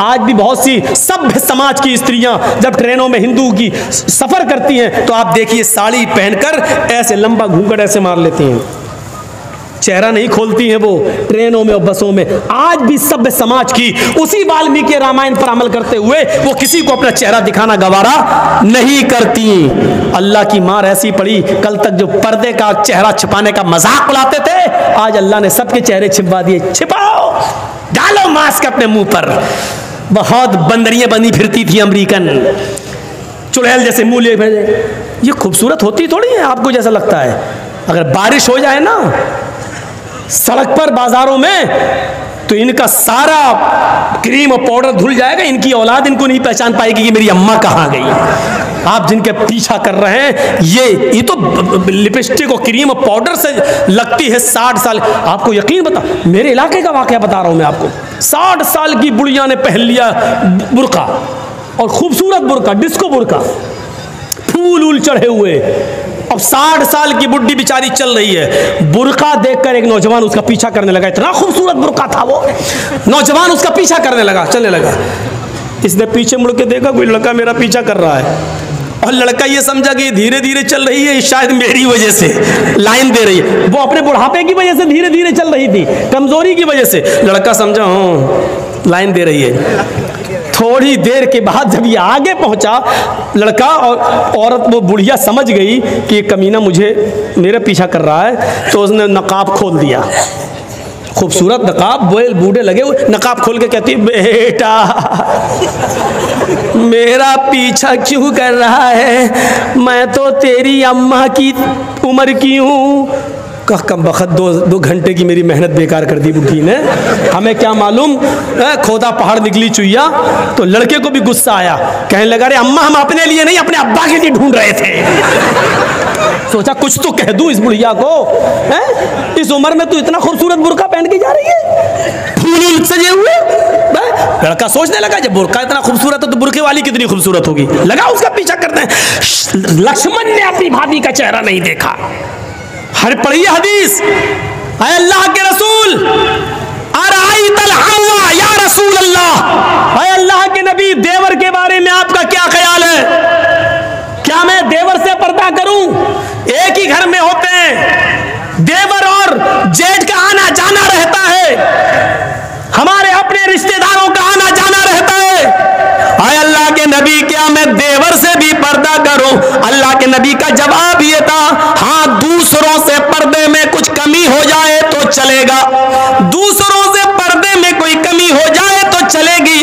आज भी बहुत सी सभ्य समाज की स्त्रियां जब ट्रेनों में हिंदू की सफर करती हैं तो आप देखिए साड़ी पहनकर ऐसे लंबा घूंघट ऐसे मार लेती हैं, चेहरा नहीं खोलती हैं वो ट्रेनों में और बसों में। आज भी सभ्य समाज की उसी वाल्मीकि रामायण पर अमल करते हुए वो किसी को अपना चेहरा दिखाना गवारा नहीं करती। अल्लाह की मार ऐसी पड़ी, कल तक जो पर्दे का चेहरा छिपाने का मजाक उड़ाते थे, आज अल्लाह ने सबके चेहरे छिपवा दिए। छिपाओ, डालो मास्क अपने मुंह पर। बहुत बंदरियां बनी फिरती थी अमेरिकन, चुड़ैल जैसे मुंह ले भेजे। ये खूबसूरत होती थोड़ी है आपको जैसा लगता है। अगर बारिश हो जाए ना सड़क पर बाजारों में तो इनका सारा क्रीम और पाउडर धुल जाएगा, इनकी औलाद इनको नहीं पहचान पाएगी कि मेरी अम्मा कहाँ गई। आप जिनके पीछा कर रहे हैं ये तो लिपस्टिक और क्रीम और पाउडर से लगती है 60 साल। आपको यकीन बता, मेरे इलाके का वाकया बता रहा हूं मैं आपको। 60 साल की बुढ़िया ने पहन लिया बुर्का, और खूबसूरत बुर्का, डिस्को बुर्का, फूल उल चढ़े हुए। अब 60 साल की बुढ़ी बेचारी चल रही है, बुर्का देखकर एक नौजवान उसका पीछा करने लगा। इतना खूबसूरत बुर्का था वो, नौजवान उसका पीछा करने लगा, चलने लगा। इसने पीछे मुड़ के देखा कोई लड़का मेरा पीछा कर रहा है, और लड़का ये समझा कि धीरे धीरे चल रही है, शायद मेरी वजह से लाइन दे रही है। वो अपने बुढ़ापे की वजह से धीरे धीरे चल रही थी, कमजोरी की वजह से। लड़का समझा हाँ लाइन दे रही है। थोड़ी देर के बाद जब ये आगे पहुंचा, लड़का और औरत, वो बुढ़िया समझ गई कि ये कमीना मेरे पीछा कर रहा है, तो उसने नकाब खोल दिया। खूबसूरत नकाब, बोल बूढ़े लगे हुए, नकाब खोल के कहती बेटा मेरा पीछा क्यों कर रहा है, मैं तो तेरी अम्मा की उम्र की हूँ। कम बखत 2 घंटे की मेरी मेहनत बेकार कर दी बुढ़ी ने। हमें क्या मालूम खोदा पहाड़ निकली चुईया। तो लड़के को भी गुस्सा आया, कहने लगा अरे अम्मा हम अपने लिए नहीं अपने अब्बा के लिए ढूंढ रहे थे। सोचा कुछ तो कह दूं इस बुढ़िया को, है? इस उम्र में तू इतना खूबसूरत बुर्का पहन के जा रही है, फूल सजे हुए। लड़का सोचने लगा जब बुर्का इतना खूबसूरत है तो बुर्के वाली कितनी खूबसूरत होगी, लगा उसका पीछा करते हैं। लक्ष्मण ने अपनी भाभी का चेहरा नहीं देखा। हर पढ़िए हदीस, अय अल्लाह के रसूल, अराइतल हवा या रसूल अल्लाह, अय अल्लाह के नबी देवर के बारे में आपका क्या ख्याल है? क्या मैं देवर से पर्दा करूं? एक ही घर में होते हैं, देवर और जेठ का आना जाना रहता है, हमारे अपने रिश्तेदारों का आना जाना रहता है। अय अल्लाह के नबी क्या मैं देवर से भी पर्दा करूं? अल्लाह के नबी का जवाब ये था, हाँ दूसरों से पर्दे में कुछ कमी हो जाए तो चलेगा, दूसरों से पर्दे में कोई कमी हो जाए तो चलेगी,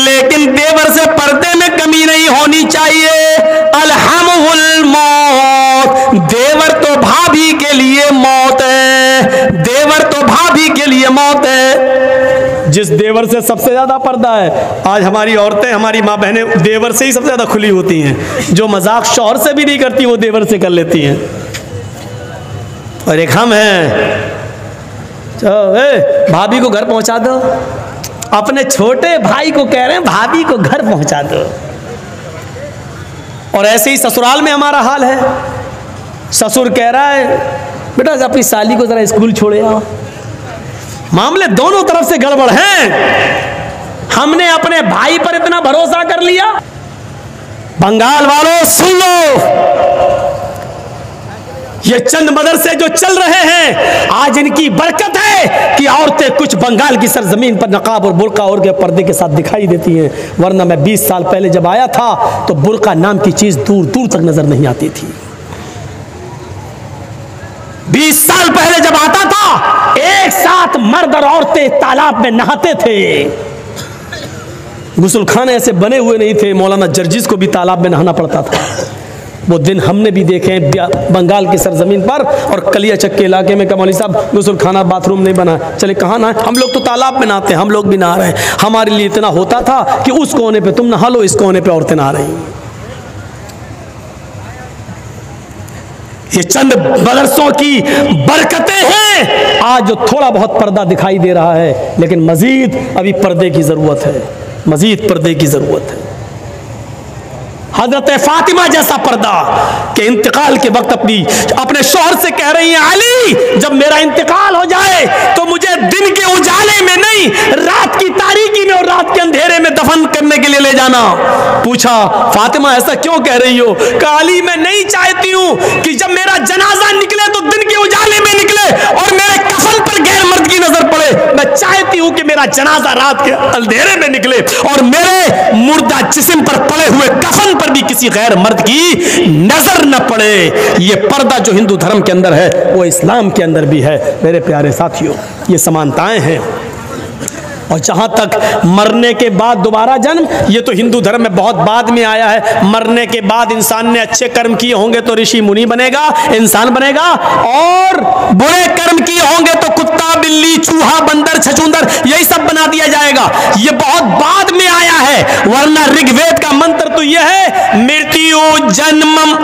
लेकिन देवर से पर्दे में कमी नहीं होनी चाहिए। अलहमुल मौत, देवर तो भाभी के लिए मौत है, देवर तो भाभी के लिए मौत है। जिस देवर से सबसे ज्यादा पर्दा है, आज हमारी औरतें, हमारी माँ बहनें देवर से ही सबसे ज्यादा खुली होती हैं। जो मजाक शौहर से भी नहीं करती वो देवर से कर लेती हैं। और एक हम हैं, भाभी को घर पहुंचा दो, अपने छोटे भाई को कह रहे हैं भाभी को घर पहुंचा दो। और ऐसे ही ससुराल में हमारा हाल है, ससुर कह रहा है बेटा अपनी साली को जरा स्कूल छोड़े आओ। मामले दोनों तरफ से गड़बड़ हैं। हमने अपने भाई पर इतना भरोसा कर लिया। बंगाल वालों सुन लो, ये चंद मदरसे जो चल रहे हैं, आज इनकी बरकत है कि औरतें कुछ बंगाल की सरजमीन पर नकाब और बुर्का और के पर्दे के साथ दिखाई देती हैं। वरना मैं 20 साल पहले जब आया था तो बुर्का नाम की चीज दूर दूर तक नजर नहीं आती थी। 20 साल पहले जब आता था, एक साथ मर्द और औरतें तालाब में नहाते थे। गुसलखाने ऐसे बने हुए नहीं थे, मौलाना जर्जिस को भी तालाब में नहाना पड़ता था। वो दिन हमने भी देखे बंगाल की सरजमीन पर। और कलियाचक के इलाके में मौलवी साहब गुसलखाना बाथरूम नहीं बना, चले कहाँ नहाए, हम लोग तो तालाब में नहाते हैं, हम लोग भी नहा रहे हैं। हमारे लिए इतना होता था कि उस कोने पे तुम नहा लो, इस कोने पे औरतें नहा रही। ये चंद मदरसों की बरकतें हैं आज जो थोड़ा बहुत पर्दा दिखाई दे रहा है, लेकिन मजीद अभी पर्दे की जरूरत है, मजीद पर्दे की जरूरत है। हजरत फातिमा जैसा पर्दा के इंतकाल के वक्त अपने शौहर से कह रही हैं, अली जब मेरा इंतकाल हो जाए तो मुझे दिन के उजाले में नहीं, रात की तारीकी में और रात के अंधेरे में दफन करने के लिए ले जाना। पूछा, फातिमा ऐसा क्यों कह रही हो? कहा, अली मैं नहीं चाहती हूं कि जब मेरा जनाजा निकले तो दिन के उजाले में निकले और मेरे कफन पर गैर मर्द की नजर पड़े। मैं चाहती हूं कि मेरा जनाजा रात के अंधेरे में निकले और मेरे मुर्दा जिस्म पर पड़े हुए कफन पर भी किसी गैर मर्द की नजर न पड़े। ये पर्दा जो हिंदू धर्म के अंदर है वो इस्लाम के अंदर भी है। मेरे प्यारे साथियों, ये समानताएं हैं। और जहां तक मरने के बाद दोबारा जन्म, ये तो हिंदू धर्म में बहुत बाद में आया है। मरने के बाद इंसान ने अच्छे कर्म किए होंगे तो ऋषि मुनि बनेगा, इंसान बनेगा, और बुरे कर्म किए होंगे तो कुत्ता, बिल्ली, चूहा, बंदर, छछूंदर, यही सब बना दिया जाएगा। ये बहुत बाद में आया है, वरना ऋग्वेद का मंत्र तो यह है, मृत्यु जन्मम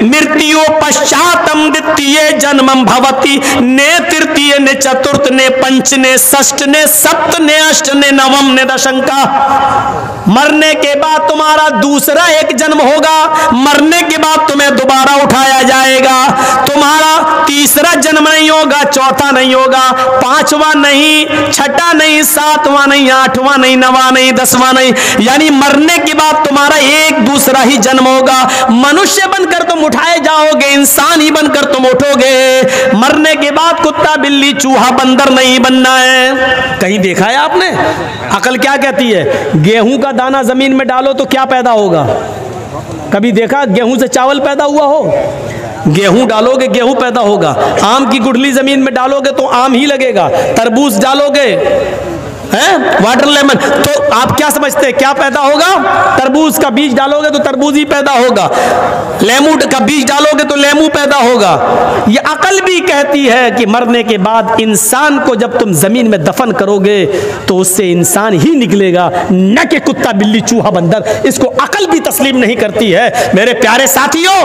मृत्यु पश्चातम द्वितीय जन्मम भवति, ने तृतीय ने चतुर्थ ने पंच ने षष्ठ ने सप्त ने अष्ट ने नवम ने दशंका। मरने के बाद तुम्हारा दूसरा एक जन्म होगा, मरने के बाद तुम्हें दोबारा उठाया जाएगा। तुम्हारा तीसरा जन्म नहीं होगा, चौथा नहीं होगा, पांचवा नहीं, छठा नहीं, सातवां नहीं, आठवां नहीं, नवा नहीं, दसवां नहीं, यानी मरने के बाद तुम्हारा एक दूसरा ही जन्म होगा। मनुष्य बनकर तुम उठाए जाओगे, इंसान ही बनकर तुम उठोगे। मरने के बाद कुत्ता, बिल्ली, चूहा, बंदर नहीं बनना है। कहीं देखा है आपने? अकल क्या कहती है? गेहूं का दाना जमीन में डालो तो क्या पैदा होगा? कभी देखा गेहूं से चावल पैदा हुआ हो? गेहूं डालोगे गेहूं पैदा होगा। आम की गुठली जमीन में डालोगे तो आम ही लगेगा। तरबूज डालोगे, वाटर लेमन, तो आप क्या समझते हैं क्या पैदा होगा? तरबूज का बीज डालोगे तो तरबूज ही पैदा होगा। लेमू का बीज डालोगे तो लेमू पैदा होगा। ये अकल भी कहती है कि मरने के बाद इंसान को जब तुम जमीन में दफन करोगे तो उससे इंसान ही निकलेगा, न कि कुत्ता, बिल्ली, चूहा, बंदर। इसको अकल भी तस्लीम नहीं करती है। मेरे प्यारे साथियों,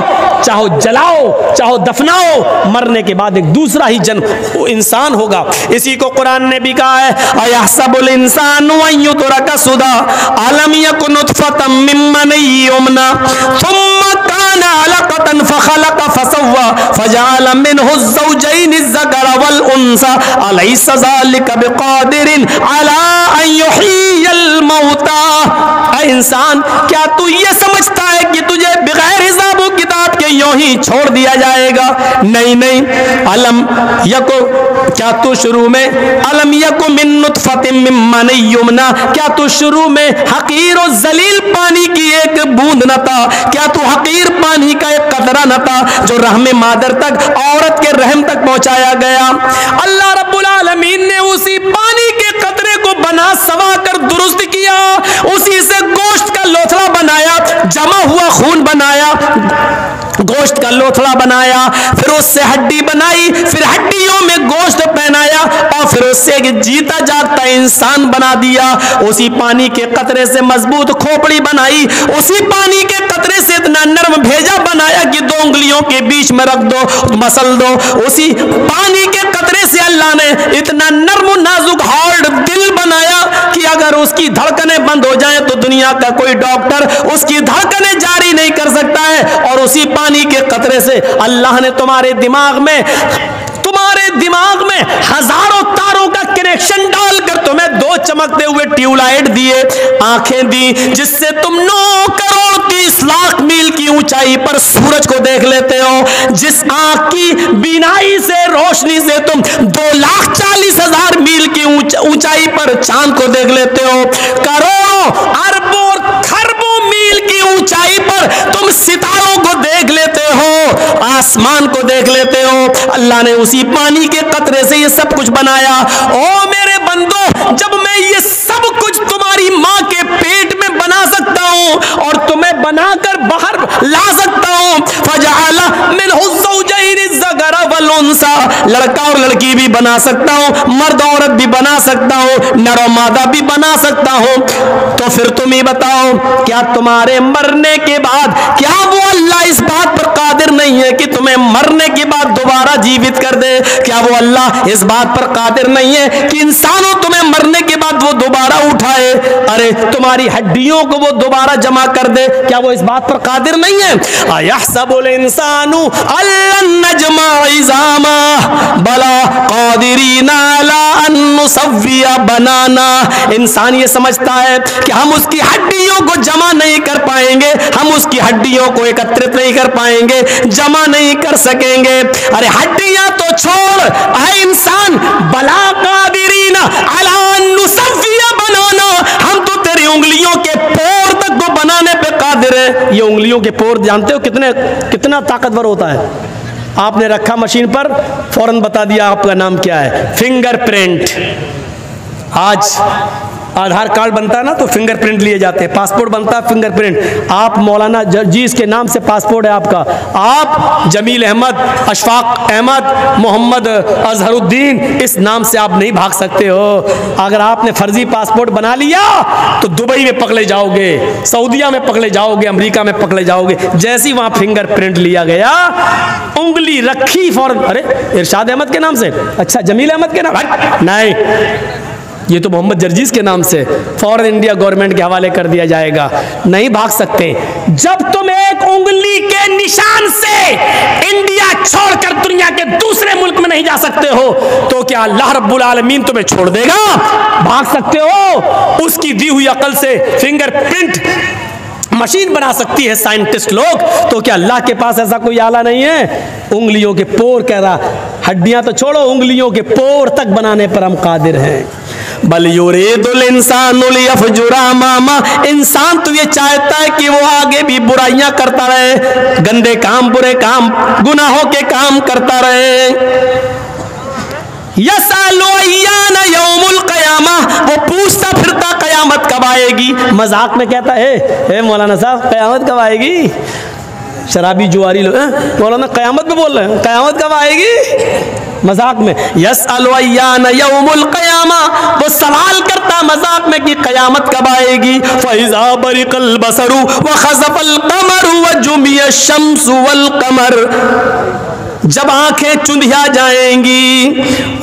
चाहो जलाओ चाहो दफनाओ, मरने के बाद एक दूसरा ही जन्म इंसान होगा। इसी को कुरान ने भी कहा है, अयहसब इंसान सुदा अलम यकुन नुतफतम मिन मनी युमना सुम्मा काना अलकतन फखलक फसव्वा फजअल मिनहु ज़ौजैन अज़्ज़कर वल उन्सा अलैसा ज़ालिका बिक़ादिरिन अला अन युह्यियल मौता। ऐ इंसान, क्या तू ये समझता है कि तुझे बगैर हिसाब व किताब के यूं ही छोड़ दिया जाएगा? नहीं नहीं। अलम यकु, क्या तू शुरू में अलम यकु मिन नुतफतिन मिन मनी युमना, क्या तू शुरू में हकीर और जलील पानी की एक बूंद न था? क्या तू हकीर पानी का एक कतरा न था जो रहम मादर तक, औरत के रहम तक पहुंचाया गया? अल्लाह रब्बुल आलमीन ने उसी पानी के कतरे को बना सवा कर दुरुस्त किया, उसी से गोश्त का लोथड़ा बनाया, जमा हुआ खून बनाया, गोश्त का लोथड़ा बनाया, फिर उससे हड्डी बनाई, फिर हड्डियों में गोश्त पहनाया और फिर उससे एक जीता जागता इंसान बना दिया। उसी पानी के कतरे से मजबूत खोपड़ी बनाई, उसी पानी के कतरे से इतना नर्म भेजा बनाया कि 2 उंगलियों के बीच में रख दो, मसल दो। उसी पानी के कतरे से अल्लाह ने इतना नर्म नाजुक हार्ड दिल बनाया कि अगर उसकी धड़कनें बंद हो जाएं तो दुनिया का कोई डॉक्टर उसकी धड़कनें जारी नहीं कर सकता है। और उसी पानी के कतरे से अल्लाह ने तुम्हारे दिमाग में हजारों तारों का कनेक्शन डालकर तुम्हें 2 चमकते हुए ट्यूबलाइट दिए, आंखें दी, जिससे तुम 9 करोड़ 30 लाख मील की ऊंचाई पर सूरज को देख लेते हो। जिस आंख की बीनाई से, रोशनी से तुम 2,40,000 मील की ऊंचाई पर चांद को देख लेते हो। करोड़ों अरबों और खरबों मील की ऊंचाई पर तुम सितारों को देख लेते हो, आसमान को देख लेते हो। अल्लाह ने उसी पानी के कतरे से ये सब कुछ बनाया। ओ मेरे बंदो, जब मैं ये सब कुछ तुम्हारी मां के पेट में बना सकता हूं और तुम्हें बनाकर बाहर ला सकता हूं, फजअल मिनहु ज़ौजैन अज़्ज़कर वल उन्सा, लड़का और लड़की भी बना सकता हूं, मर्द औरत भी बना सकता हूं, नर और मादा भी बना सकता हूं, तो फिर तुम ही बताओ, क्या तुम्हारे मरने के बाद, क्या वो अल्लाह इस बात पर कादिर नहीं है कि तुम्हें मरने के बाद दोबारा जीवित कर दे? क्या वो अल्लाह इस बात पर कादिर नहीं है कि इंसानों तुम्हें मरने के बाद वो दोबारा उठाए, अरे तुम्हारी हड्डियों को वो दोबारा जमा कर दे, क्या वो इस बात पर कादिर नहीं है? अयहसबुल इंसानु अल्लन नजमा इज़ामा बला कादिरीना अला अन नुसव्विया बनाना। इंसान ये समझता है कि हम उसकी हड्डियों को जमा नहीं कर पाएंगे, हम उसकी हड्डियों को एकत्रित नहीं कर पाएंगे, जमा नहीं कर सकेंगे। अरे हड्डियां तो छोड़, है इंसान, बला कादिरीना अला नुसव्विया बनाना, हम तो तेरी उंगलियों के पोर तक को बनाने पे कादिर है। ये उंगलियों के पोर जानते हो कितना ताकतवर होता है? आपने रखा मशीन पर, फौरन बता दिया आपका नाम क्या है, फिंगरप्रिंट। आज आधार कार्ड बनता है ना तो फिंगरप्रिंट लिए जाते हैं, पासपोर्ट बनता है फिंगरप्रिंट। आप मौलाना जर्जीस के नाम से पासपोर्ट है आपका, आप जमील अहमद, अशफाक अहमद, मोहम्मद अजहरुद्दीन, इस नाम से आप नहीं भाग सकते हो। अगर आपने फर्जी पासपोर्ट बना लिया तो दुबई में पकड़े जाओगे, सऊदीया में पकड़े जाओगे, अमेरिका में पकड़े जाओगे। जैसे ही वहां फिंगरप्रिंट लिया गया, उंगली रखी फौरन, अरे इरशाद अहमद के नाम से, अच्छा जमील अहमद के नाम, नहीं ये तो मोहम्मद जर्जीस के नाम से, फौरन इंडिया गवर्नमेंट के हवाले कर दिया जाएगा। नहीं भाग सकते। जब तुम एक उंगली के निशान से इंडिया छोड़कर दुनिया के दूसरे मुल्क में नहीं जा सकते हो तो क्या अल्लाह रब्बुल आलमीन तुम्हें छोड़ देगा? भाग सकते हो। उसकी दी हुई अकल से फिंगरप्रिंट मशीन बना सकती है साइंटिस्ट लोग, तो क्या अल्लाह के पास ऐसा कोई आला नहीं है? उंगलियों के पोर, कह रहा हड्डियां तो छोड़ो, उंगलियों के पोर तक बनाने पर हम कादिर हैं। बल युरीदुल इंसानु लियफजुरा मामा, इंसान तो ये चाहता है कि वो आगे भी बुराइयां करता रहे, गंदे काम, बुरे काम, गुनाहों के काम करता रहे। यसअलु अय्याना यौमुल क़यामा, वो पूछता फिरता कयामत कब आएगी। मजाक में कहता है मौलाना साहब कयामत कब आएगी? शराबी जुआरी लोग मौलाना कयामत में बोल रहे हैं, कयामत कब आएगी? मजाक में। यसअलु अय्याना यौमुल क़यामा, वो सवाल करता मजाक में कि कयामत कब आएगी। फ़इज़ा बरिक़ल बसरु व ख़सफ़ल क़मरु व जुमिया शम्सु वल क़मर, जब आंखें चुंधिया जाएंगी,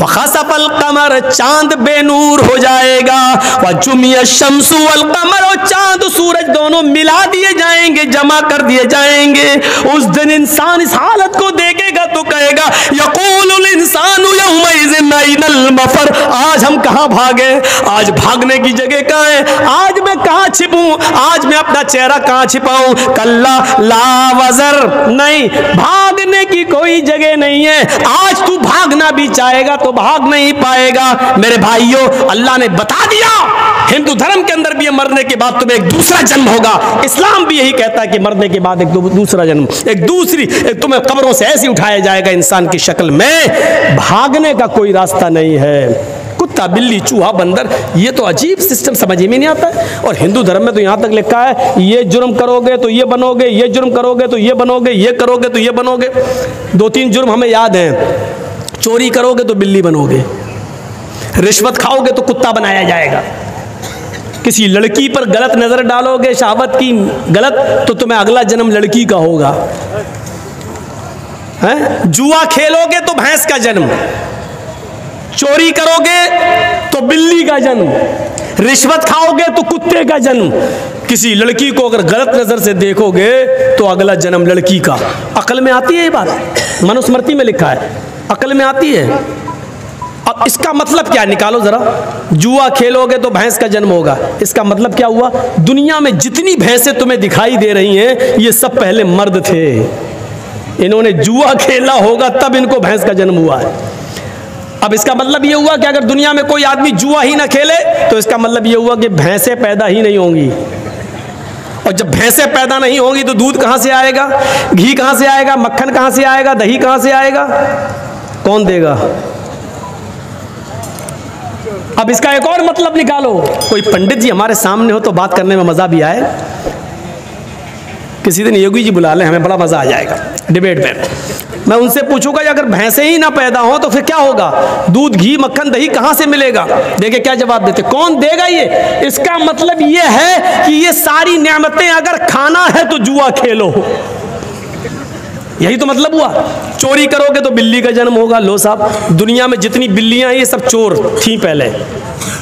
व ख़सफ़ल क़मर, चांद बेनूर हो जाएगा, व जुमिया शम्सु वल क़मर, और चांद सूरज दोनों मिला दिए जाएंगे, जमा कर दिए जाएंगे। उस दिन इंसान इस हालत को देखेगा तो कहेगा यक़ूलुल इंसानु यौमइज़िन अयनल मफ़र, आज हम कहाँ भागे, आज भागने की जगह कहाँ है, आज मैं कहाँ छिपूं, आज मैं अपना चेहरा कहाँ छिपाऊं। कल्ला ला वज़र, नहीं, भागने की कोई जगह नहीं है। आज तू भागना भी चाहेगा तो भाग नहीं पाएगा। मेरे भाइयों, अल्लाह ने बता दिया हिंदू धर्म के अंदर भी मरने के बाद तुम्हें एक दूसरा जन्म होगा। इस्लाम भी यही कहता है कि मरने के बाद एक दूसरा जन्म, एक तुम्हें कब्रों से ऐसे उठाया जाएगा इंसान की शक्ल में। भागने का कोई रास्ता नहीं है। कुत्ता, बिल्ली, चूहा, बंदर, ये तो अजीब सिस्टम समझ में नहीं आता है। और हिंदू धर्म में तो यहाँ तक लिखा है ये जुर्म करोगे तो ये बनोगे, ये जुर्म करोगे तो ये बनोगे, ये करोगे तो ये बनोगे। 2-3 जुर्म हमें याद हैं। चोरी करोगे तो बिल्ली बनोगे, रिश्वत खाओगे तो कुत्ता बनाया जाएगा, किसी लड़की पर गलत नजर डालोगे, शहावत की गलत, तो तुम्हें अगला जन्म लड़की का होगा। हैं? जुआ खेलोगे तो भैंस का जन्म, चोरी करोगे तो बिल्ली का जन्म, रिश्वत खाओगे तो कुत्ते का जन्म, किसी लड़की को अगर गलत नजर से देखोगे तो अगला जन्म लड़की का। अकल में आती है ये बात? मनुस्मृति में लिखा है, अकल में आती है। अब इसका मतलब क्या, निकालो जरा। जुआ खेलोगे तो भैंस का जन्म होगा, इसका मतलब क्या हुआ? दुनिया में जितनी भैंसें तुम्हें दिखाई दे रही हैं ये सब पहले मर्द थे, इन्होंने जुआ खेला होगा तब इनको भैंस का जन्म हुआ है। अब इसका मतलब ये हुआ कि अगर दुनिया में कोई आदमी जुआ ही ना खेले तो इसका मतलब ये हुआ कि भैंसें पैदा ही नहीं होंगी। और जब भैंसें पैदा नहीं होंगी तो दूध कहाँ से आएगा, घी कहाँ से आएगा, मक्खन कहाँ से आएगा, दही कहाँ से आएगा, कौन देगा? अब इसका एक और मतलब निकालो। कोई पंडित जी हमारे सामने हो तो बात करने में मजा भी आए। किसी दिन योगी जी बुला लें, हमें बड़ा मजा आ जाएगा डिबेट में। मैं उनसे पूछूंगा अगर भैंसें ही ना पैदा हो तो फिर क्या होगा, दूध, घी, मक्खन, दही कहां से मिलेगा? देखिए क्या जवाब देते, कौन देगा ये? इसका मतलब ये है कि ये सारी नेमतें अगर खाना है तो जुआ खेलो। यही तो मतलब हुआ। चोरी करोगे तो बिल्ली का जन्म होगा। लो साहब, दुनिया में जितनी बिल्लियां हैं ये सब चोर थी, पहले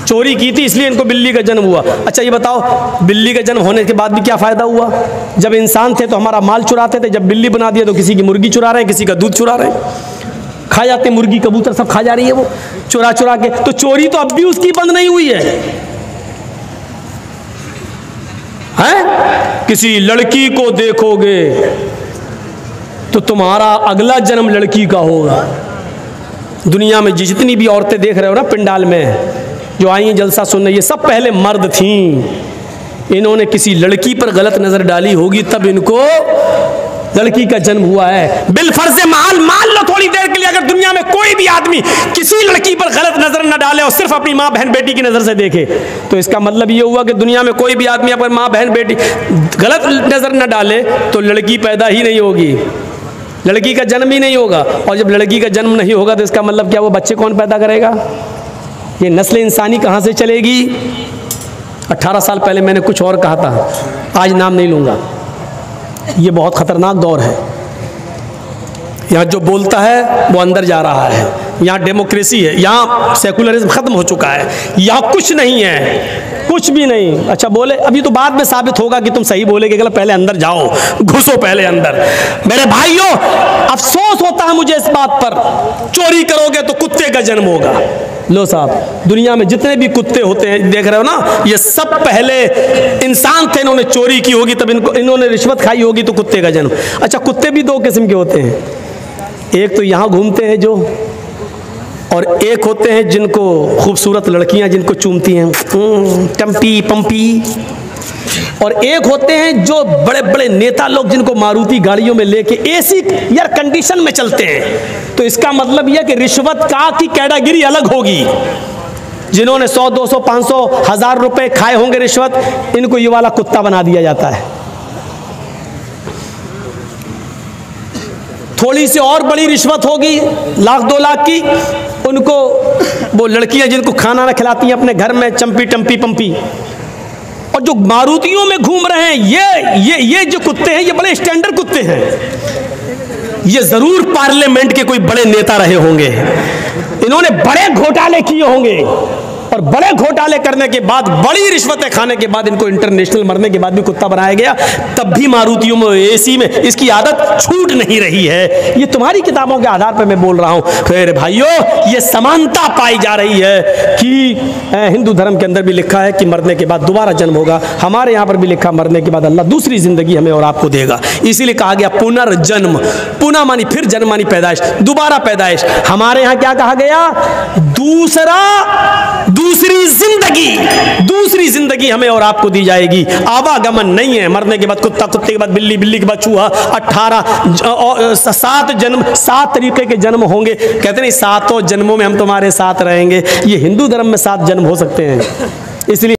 चोरी की थी, इसलिए इनको बिल्ली का जन्म हुआ। अच्छा ये बताओ, बिल्ली का जन्म होने के बाद भी क्या फायदा हुआ? जब इंसान थे तो हमारा माल चुराते थे, जब बिल्ली बना दिया तो किसी की मुर्गी चुरा रहे हैं, किसी का दूध चुरा रहे हैं, खा जाते मुर्गी कबूतर सब खा जा रही है वो चुरा चुरा के। तो चोरी तो अब भी उसकी बंद नहीं हुई है। किसी लड़की को देखोगे तो तुम्हारा अगला जन्म लड़की का होगा। दुनिया में जितनी भी औरतें देख रहे हो ना पंडाल में जो आई हैं जलसा सुनने, ये सब पहले मर्द थीं। इन्होंने किसी लड़की पर गलत नजर डाली होगी, तब इनको लड़की का जन्म हुआ है। बिलफर्ज मान लो थोड़ी देर के लिए, अगर दुनिया में कोई भी आदमी किसी लड़की पर गलत नजर न डाले और सिर्फ अपनी माँ बहन बेटी की नजर से देखे, तो इसका मतलब ये हुआ कि दुनिया में कोई भी आदमी अगर माँ बहन बेटी गलत नजर न डाले तो लड़की पैदा ही नहीं होगी, लड़की का जन्म ही नहीं होगा। और जब लड़की का जन्म नहीं होगा तो इसका मतलब क्या, वो बच्चे कौन पैदा करेगा? ये नस्ल इंसानी कहाँ से चलेगी? 18 साल पहले मैंने कुछ और कहा था, आज नाम नहीं लूँगा। ये बहुत ख़तरनाक दौर है। यहाँ जो बोलता है वो अंदर जा रहा है। यहाँ डेमोक्रेसी है, यहाँ सेकुलरिज्म ख़त्म हो चुका है, यहाँ कुछ नहीं है, कुछ भी नहीं। अच्छा बोले, अभी तो बाद में साबित होगा कि तुम सही बोले कि गलत, पहले अंदर जाओ, घुसो पहले अंदर। मेरे भाइयों, अफसोस होता है मुझे इस बात पर, चोरी करोगे तो कुत्ते का जन्म होगा। लो साहब, दुनिया में जितने भी कुत्ते होते हैं देख रहे हो ना, ये सब पहले इंसान थे, इन्होंने चोरी की होगी, तब इन्होंने रिश्वत खाई होगी, तो कुत्ते का जन्म। अच्छा, कुत्ते भी दो किस्म के होते हैं, एक तो यहाँ घूमते हैं जो, और एक होते हैं जिनको खूबसूरत लड़कियां जिनको चूमती हैं टम्पी पंपी, और एक होते हैं जो बड़े बड़े नेता लोग जिनको मारुति गाड़ियों में लेके एसी एयर कंडीशन में चलते हैं। तो इसका मतलब यह कि रिश्वत का की कैटेगरी अलग होगी। जिन्होंने 100, 200, 500, 1000 रुपए खाए होंगे रिश्वत, इनको ये वाला कुत्ता बना दिया जाता है। थोड़ी सी और बड़ी रिश्वत होगी, 1,00,000 2 लाख की, उनको वो लड़कियां जिनको खाना ना खिलाती हैं अपने घर में, चंपी टम्पी पंपी। और जो मारुतियों में घूम रहे हैं ये जो कुत्ते हैं, ये बड़े स्टैंडर्ड कुत्ते हैं। ये जरूर पार्लियामेंट के कोई बड़े नेता रहे होंगे, इन्होंने बड़े घोटाले किए होंगे, और बड़े घोटाले करने के बाद, बड़ी रिश्वतें खाने के बाद इनको इंटरनेशनल मरने के बाद भी कुत्ता बनाया गया। तब भी मारुतियों में, एसी में इसकी आदत छूट नहीं रही है। ये तुम्हारी किताबों के आधार पर मैं बोल रहा हूँ। फिर भाइयों, ये समानता पाई जा रही है कि हिंदू धर्म के अंदर भी लिखा है कि मरने के बाद दोबारा जन्म होगा। हमारे यहाँ पर भी लिखा, मरने के बाद अल्लाह दूसरी जिंदगी हमें और आपको देगा। इसीलिए कहा गया पुनर्जन्म, पुनः मानी फिर, जन्म मानी पैदाइश, दोबारा पैदाइश। हमारे यहाँ क्या कहा गया? दूसरी जिंदगी हमें और आपको दी जाएगी। आवागमन नहीं है, मरने के बाद कुत्ता, कुत्ते के बाद बिल्ली, बिल्ली के बाद चूहा, 7 जन्म, 7 तरीके के जन्म होंगे। कहते नहीं 7 जन्मों में हम तुम्हारे साथ रहेंगे। ये हिंदू धर्म में 7 जन्म हो सकते हैं, इसलिए